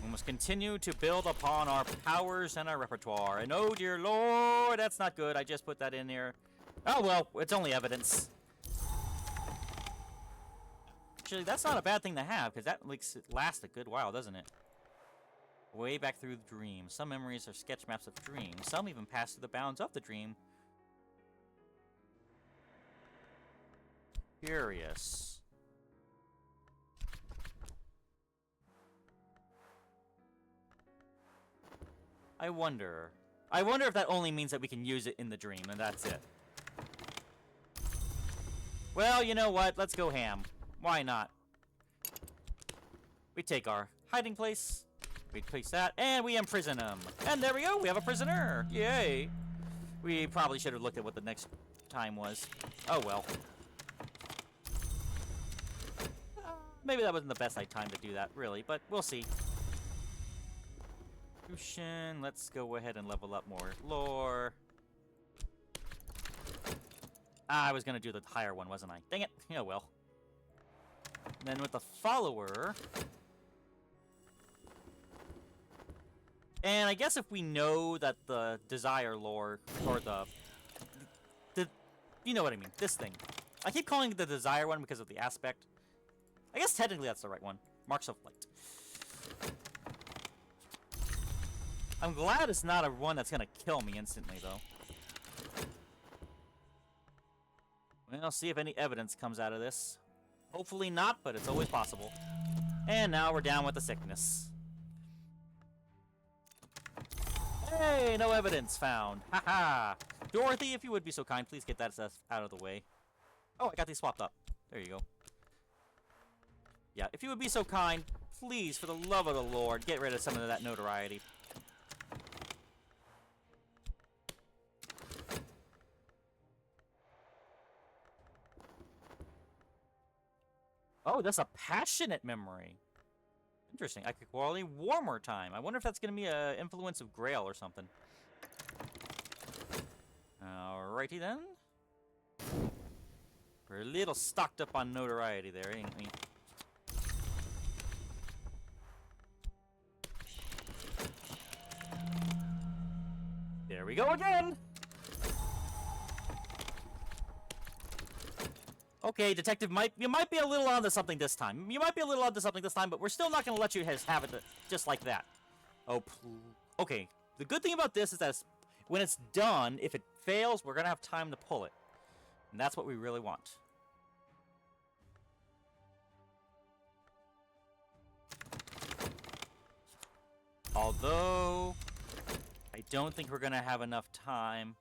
Speaker 1: We must continue to build upon our powers and our repertoire. And oh dear lord, that's not good. I just put that in here. Oh well, it's only evidence. Actually, that's not a bad thing to have, because that makes it last a good while, doesn't it? Way back through the dream. Some memories are sketch maps of the dream. Some even pass through the bounds of the dream. Curious. I wonder if that only means that we can use it in the dream, and that's it. Well, you know what? Let's go ham. Why not? We take our hiding place. We place that, and we imprison him. And there we go. We have a prisoner. Yay. We probably should have looked at what the next time was. Oh, well. Maybe that wasn't the best time to do that, really, but we'll see. Let's go ahead and level up more lore. I was gonna do the higher one, wasn't I? Dang it. Oh well. And then with the follower... And I guess if we know that the desire lore, or the you know what I mean, this thing. I keep calling it the desire one because of the aspect. I guess technically that's the right one. Marks of light. I'm glad it's not a one that's gonna kill me instantly, though. We'll see if any evidence comes out of this. Hopefully not, but it's always possible. And now we're down with the sickness. Hey, no evidence found. Haha. Dorothy, if you would be so kind, please get that stuff out of the way. Oh, I got these swapped up. There you go. Yeah, if you would be so kind, please, for the love of the Lord, get rid of some of that notoriety. Oh, that's a passionate memory. Interesting. I could quality warmer time. I wonder if that's going to be an influence of Grail or something. Alrighty then. We're a little stocked up on notoriety there, ain't we? There we go again! Okay, Detective, you might be a little onto something this time. But we're still not going to let you have it just like that. Oh, okay. The good thing about this is that when it's done, if it fails, we're going to have time to pull it. And that's what we really want. Although, I don't think we're going to have enough time.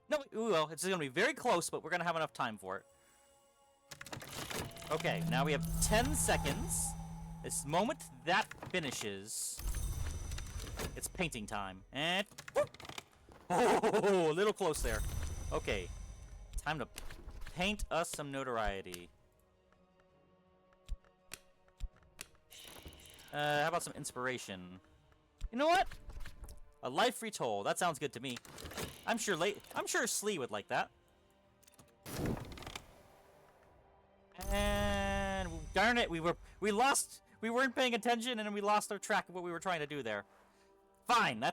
Speaker 1: No, we will. It's going to be very close, but we're going to have enough time for it. Okay, now we have 10 seconds. This moment that finishes, it's painting time. And... whoop! Oh, a little close there. Okay, time to paint us some notoriety. How about some inspiration? You know what? A life retold. That sounds good to me. I'm sure Slee would like that. And darn it, we weren't paying attention, and we lost our track of what we were trying to do there. Fine,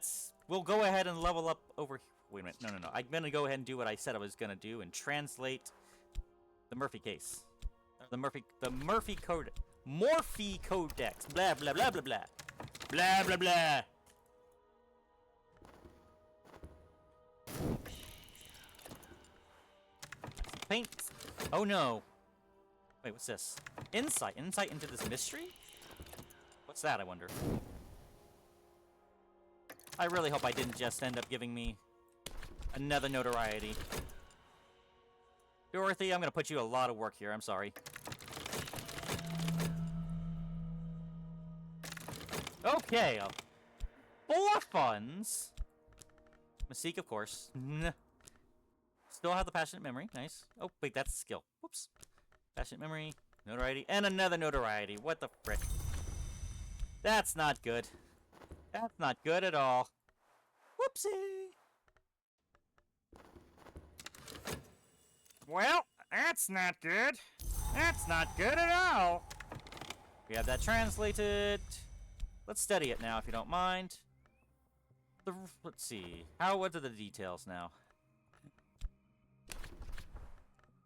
Speaker 1: we'll go ahead and level up over. Wait a minute, no. I'm gonna go ahead and do what I said I was gonna do and translate the Murphy case, the Murphy code, Morphe Codex. Blah blah blah blah blah, blah blah blah. paint. Oh no. Wait, what's this? Insight. Insight into this mystery? What's that, I wonder? I really hope I didn't just end up giving me another notoriety. Dorothy, I'm gonna put you a lot of work here. I'm sorry. Okay. 4 funds. Mystique, of course. Still have the passionate memory. Nice. Oh, wait, that's skill. Whoops. Passionate memory, notoriety, and another notoriety. What the frick? That's not good. That's not good at all. Whoopsie. Well, that's not good. That's not good at all. We have that translated. Let's study it now, if you don't mind. Let's see. What are the details now?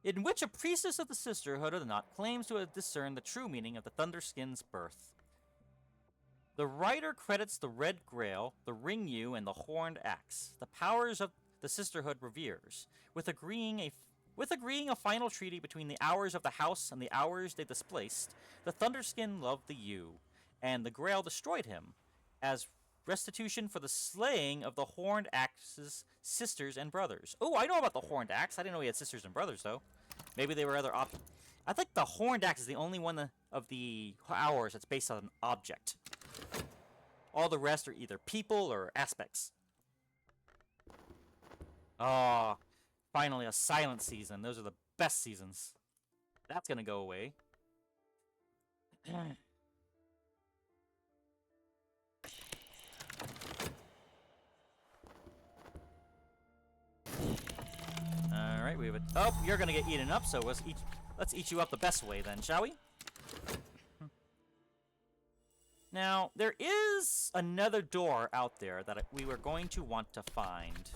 Speaker 1: In which a priestess of the Sisterhood of the Knot claims to have discerned the true meaning of the Thunderskin's birth. The writer credits the Red Grail, the Ring Yew, and the Horned Axe, the powers of the Sisterhood reveres, with agreeing a final treaty between the Hours of the House and the Hours they displaced. The Thunderskin loved the Yew, and the Grail destroyed him, as restitution for the slaying of the Horned Axe's sisters and brothers. Oh, I know about the Horned Axe. I didn't know he had sisters and brothers, though. Maybe they were other I think the Horned Axe is the only one of the Hours that's based on an object. All the rest are either people or aspects. Oh, finally a silent season. Those are the best seasons. That's gonna go away. Alright, we have a... Oh, you're gonna get eaten up, so let's eat you up the best way then, shall we? Now, there is another door out there that we were going to want to find.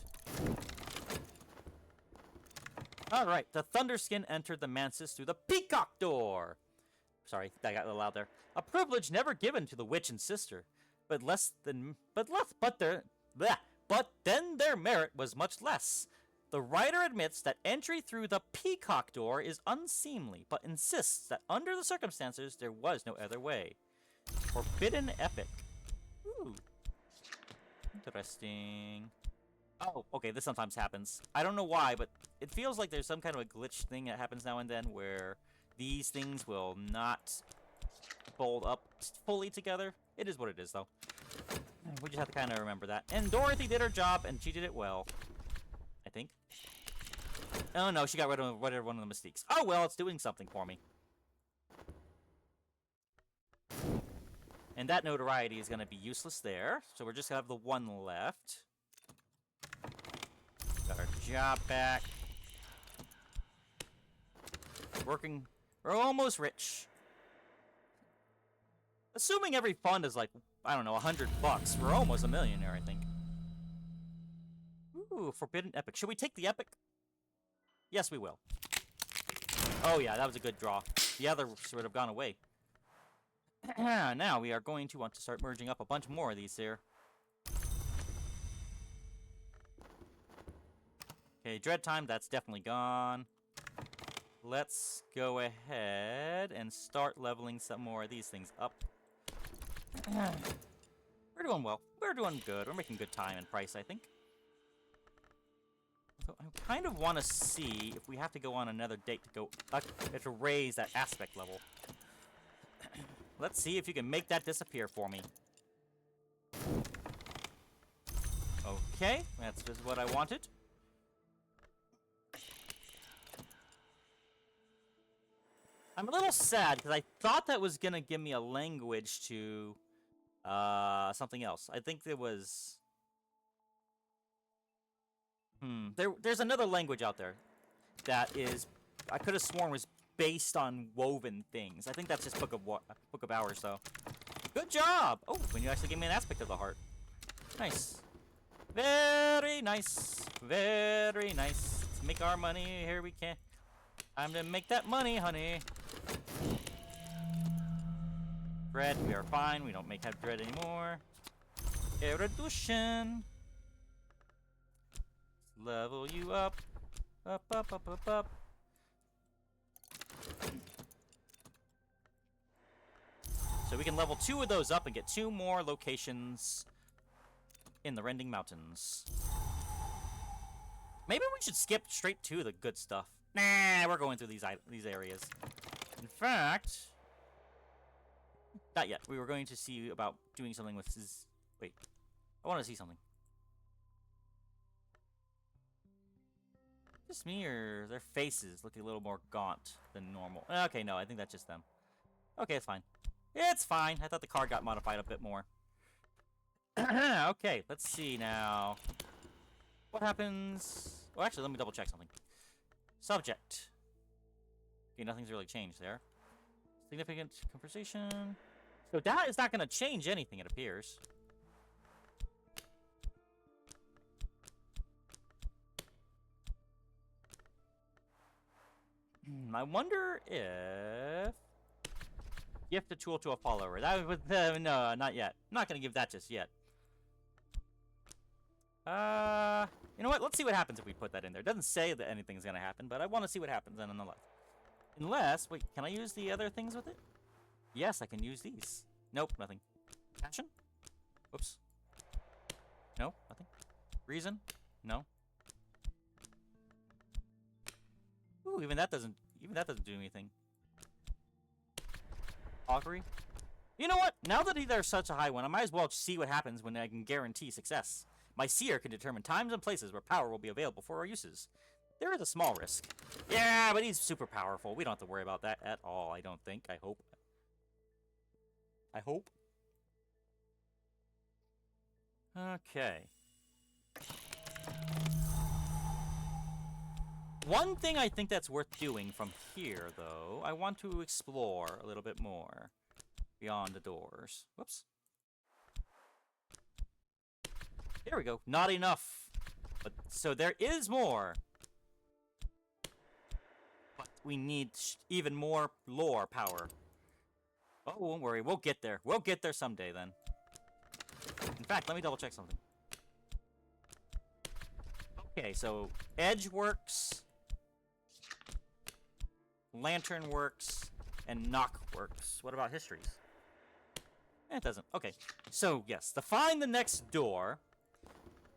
Speaker 1: Alright, the Thunderskin entered the Mansis through the Peacock Door! Sorry, that got a little loud there. A privilege never given to the witch and sister, but then their merit was much less. The writer admits that entry through the Peacock Door is unseemly, but insists that under the circumstances there was no other way. Forbidden Epic. Ooh. Interesting. Oh, okay, this sometimes happens. I don't know why, but it feels like there's some kind of a glitch thing that happens now and then where these things will not fold up fully together. It is what it is, though. We just have to kind of remember that. And Dorothy did her job, and she did it well. I think. Oh, no, she got rid of one of the Mystiques. Oh, well, it's doing something for me. And that notoriety is going to be useless there. So we're just going to have the one left. Got our job back. Working. We're almost rich. Assuming every fund is like, I don't know, $100. We're almost a millionaire, I think. Ooh, Forbidden Epic. Should we take the Epic? Yes, we will. Oh, yeah, that was a good draw. The other would have gone away. Now we are going to want to start merging up a bunch more of these here. Okay, Dread Time, that's definitely gone. Let's go ahead and start leveling some more of these things up. We're doing well. We're doing good. We're making good time and price, I think. So I kind of want to see if we have to go on another date to go to raise that aspect level. Let's see if you can make that disappear for me. Okay, that's just what I wanted. I'm a little sad because I thought that was gonna give me a language to something else. I think there was there's another language out there that is I could have sworn was based on woven things. I think that's just Book of Hours, though. Good job! Oh, when you actually gave me an aspect of the heart. Nice. Very nice. Very nice. Let's make our money. Here we can. Time to make that money, honey. Dread, we are fine. We don't have dread anymore. Erudition. Level you up. Up, up, up, up, up. So we can level 2 of those up and get 2 more locations in the Rending Mountains. Maybe we should skip straight to the good stuff. Nah, we're going through these areas. In fact, not yet. We were going to see about doing something with his... Wait, I want to see something. Just me, or their faces look a little more gaunt than normal? Okay, no, I think that's just them. Okay, it's fine. It's fine. I thought the card got modified a bit more. Okay, let's see now. What happens... Well, actually, let me double check something. Subject. Okay, nothing's really changed there. Significant conversation. So that is not going to change anything, it appears. I wonder if... Gift a tool to a follower. That would... no, not yet. I'm not going to give that just yet. You know what? Let's see what happens if we put that in there. It doesn't say that anything's going to happen, but I want to see what happens nonetheless. Unless... Wait, can I use the other things with it? Yes, I can use these. Nope, nothing. Passion? Whoops. No, nothing. Reason? No. Ooh, even that doesn't do anything. Augury? You know what? Now that there's such a high one, I might as well see what happens when I can guarantee success. My Seer can determine times and places where power will be available for our uses. There is a small risk. Yeah, but he's super powerful. We don't have to worry about that at all, I don't think. I hope. I hope. Okay. One thing I think that's worth doing from here, though, I want to explore a little bit more beyond the doors. Whoops. There we go. Not enough. But so there is more. But we need even more lore power. Oh, won't worry. We'll get there. We'll get there someday, then. In fact, let me double check something. Okay, so Edge works, Lantern works, and Knock works. What about Histories? It doesn't. Okay. So, yes, to find the next door,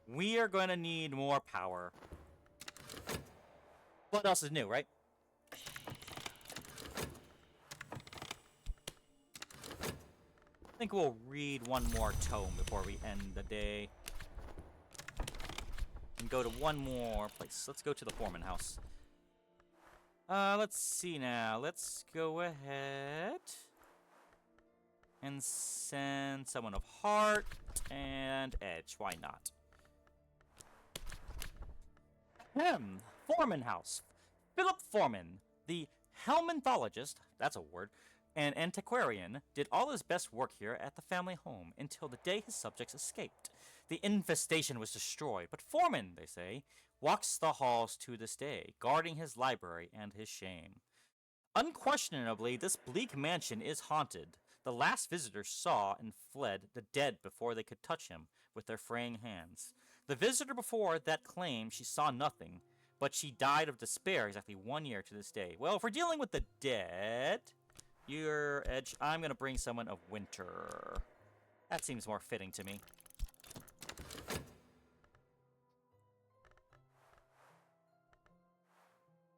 Speaker 1: we are going to need more power. What else is new, right? I think we'll read one more tome before we end the day. And go to one more place. Let's go to the Foreman house. Let's see now. Let's go ahead and send someone of Heart and Edge. Why not? Foreman house. Philip Foreman, the helminthologist, that's a word, and antiquarian, did all his best work here at the family home until the day his subjects escaped. The infestation was destroyed, but Foreman, they say, walks the halls to this day, guarding his library and his shame. Unquestionably, this bleak mansion is haunted. The last visitors saw and fled the dead before they could touch him with their fraying hands. The visitor before that claimed she saw nothing, but she died of despair exactly 1 year to this day. Well, if we're dealing with the dead, your Edge, I'm going to bring someone of winter. That seems more fitting to me.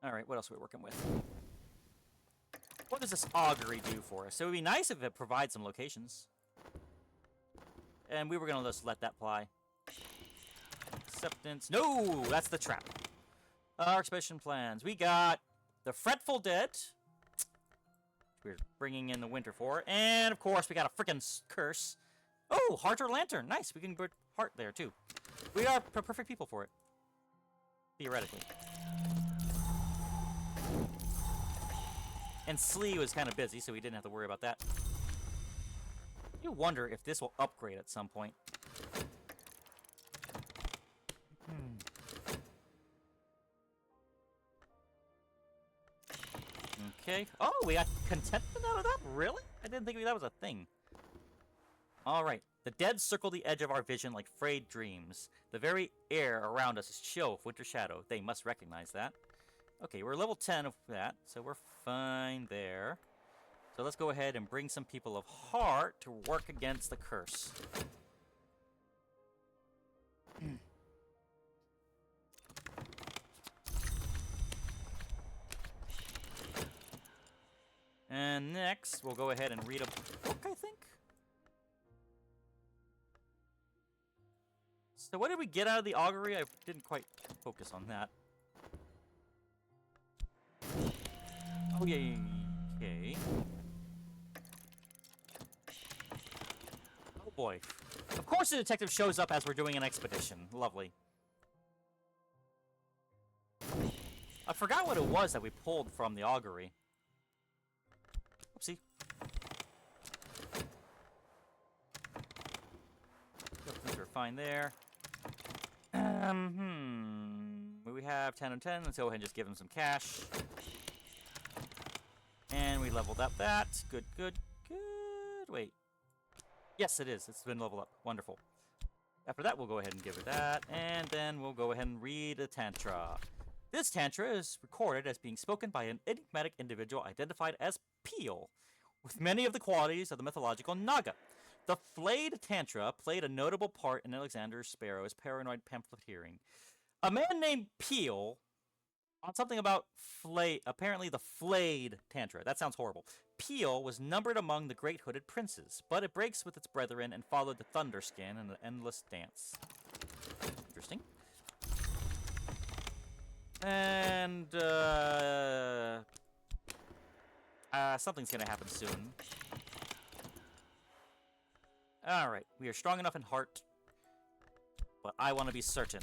Speaker 1: Alright, what else are we working with? What does this augury do for us? So it would be nice if it provides some locations. And we were going to just let that fly. Acceptance. No! That's the trap. Our expedition plans. We got the Fretful Dead. We're bringing in the winter for. And, of course, we got a frickin' curse. Oh! Heart or Lantern. Nice. We can put Heart there, too. We are perfect people for it. Theoretically. And Slee was kind of busy, so we didn't have to worry about that. You wonder if this will upgrade at some point. Okay. Oh, we got contentment out of that? Really? I didn't think that was a thing. Alright. The dead circle the edge of our vision like frayed dreams. The very air around us is chill with winter shadow. They must recognize that. Okay, we're level 10 of that, so we're fine there. So So let's go ahead and bring some people of heart to work against the curse. And next, we'll go ahead and read a book, I think? So what did we get out of the augury? I didn't quite focus on that. Oh, yeah, okay. Oh, boy. Of course the detective shows up as we're doing an expedition. Lovely. I forgot what it was that we pulled from the augury. Oopsie. Things are fine there. We have 10 of 10. Let's go ahead and just give him some cash. And we leveled up that. Good, good, good. Wait. Yes, it is. It's been leveled up. Wonderful. After that, we'll go ahead and give it that. And then we'll go ahead and read a tantra. This tantra is recorded as being spoken by an enigmatic individual identified as Peel, with many of the qualities of the mythological Naga. The flayed tantra played a notable part in Alexander Sparrow's paranoid pamphleteering. A man named Peel on something about apparently the flayed tantra. That sounds horrible. Peel was numbered among the great hooded princes, but it breaks with its brethren and followed the Thunderscan in an endless dance. Interesting. And, something's gonna happen soon. Alright, we are strong enough in heart, but I want to be certain.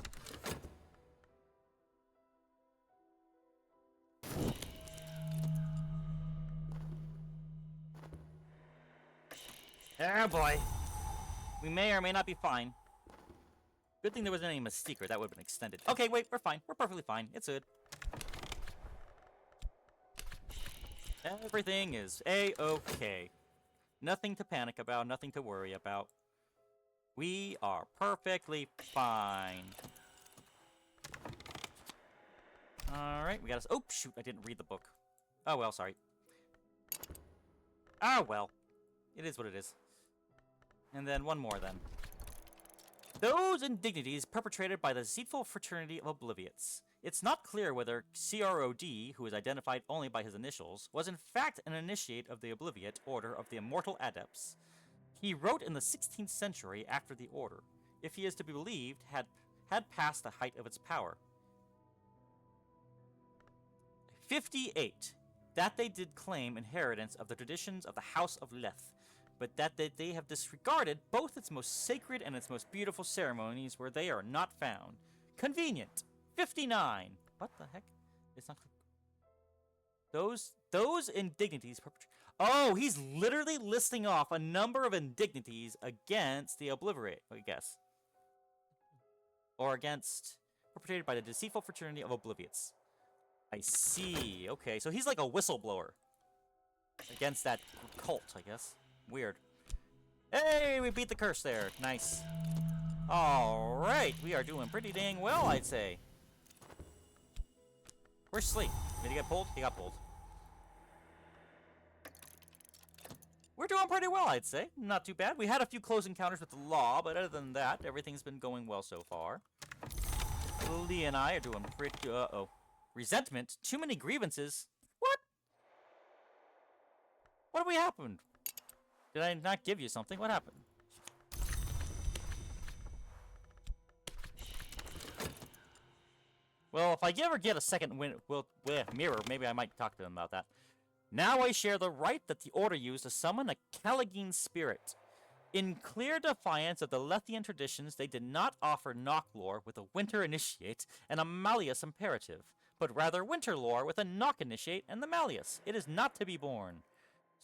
Speaker 1: Oh boy. We may or may not be fine. Good thing there wasn't any mystique, or that would have been extended. Okay, wait, we're fine. We're perfectly fine. It's good. Everything is A-okay. Nothing to panic about, nothing to worry about. We are perfectly fine. Alright, we got us. Oh, shoot, I didn't read the book. Oh, well, sorry. Oh, well. It is what it is. And then one more, then. Those indignities perpetrated by the deceitful fraternity of obliviates. It's not clear whether CROD, who is identified only by his initials, was in fact an initiate of the Obliviate Order of the Immortal Adepts. He wrote in the 16th century after the order, if he is to be believed, had passed the height of its power. 58. That they did claim inheritance of the traditions of the House of Leth, but that they have disregarded both its most sacred and its most beautiful ceremonies where they are not found. Convenient. 59. What the heck? It's not. Those indignities perpetrated. Oh, he's literally listing off a number of indignities against the Obliviate, I guess. Or against perpetrated by the deceitful fraternity of Obliviates. I see. Okay, so he's like a whistleblower against that cult, I guess. Weird. Hey, we beat the curse there. Nice. Alright, we are doing pretty dang well, I'd say. Where's Slee? Did he get pulled? He got pulled. We're doing pretty well, I'd say. Not too bad. We had a few close encounters with the law, but other than that, everything's been going well so far. Lee and I are doing pretty... Uh-oh. Resentment? Too many grievances? What? What happened? Did I not give you something? What happened? Well, if I ever get a second mirror, maybe I might talk to them about that. Now I share the right that the Order used to summon a Callagine spirit. In clear defiance of the Lethian traditions, they did not offer Nock lore with a Winter Initiate and a Malleus Imperative, but rather Winter lore with a Nock Initiate and the Malleus. It is not to be born.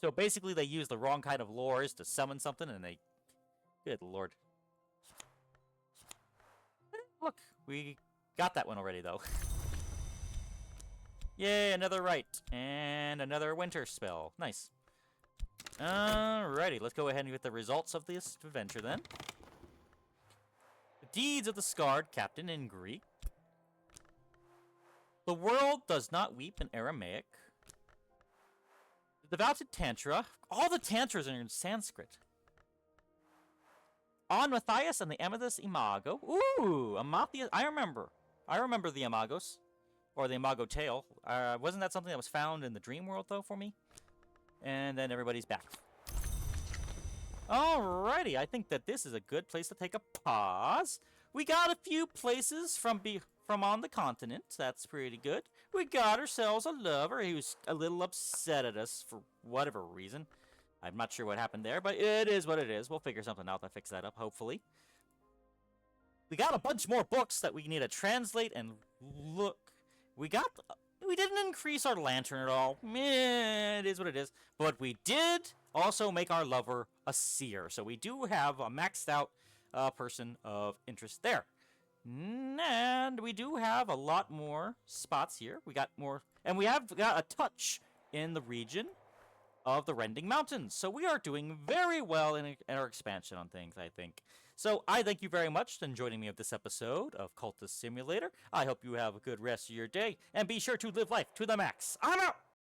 Speaker 1: So basically they use the wrong kind of lores to summon something, and they... Good lord. Look, we got that one already, though. Yay, another right. And another winter spell. Nice. Alrighty, let's go ahead and get the results of this adventure, then. The deeds of the scarred captain in Greek. The world does not weep in Aramaic. Devoted Tantra. All the Tantras are in Sanskrit. On Matthias and the Amethyst Imago. Ooh, Amathias. I remember the Imagos. Or the Imago Tail. Wasn't that something that was found in the dream world, though, for me? And then everybody's back. Alrighty, I think that this is a good place to take a pause. We got a few places from on the continent. That's pretty good. We got ourselves a lover who's a little upset at us for whatever reason. I'm not sure what happened there, but it is what it is. We'll figure something out to fix that up, hopefully. We got a bunch more books that we need to translate and look. We didn't increase our lantern at all. It is what it is. But we did also make our lover a seer. So we do have a maxed out person of interest there. And we do have a lot more spots here. We got more. And we have got a touch in the region of the Rending Mountains. So we are doing very well in our expansion on things, I think. So I thank you very much for joining me of this episode of Cultist Simulator. I hope you have a good rest of your day. And be sure to live life to the max. I'm out!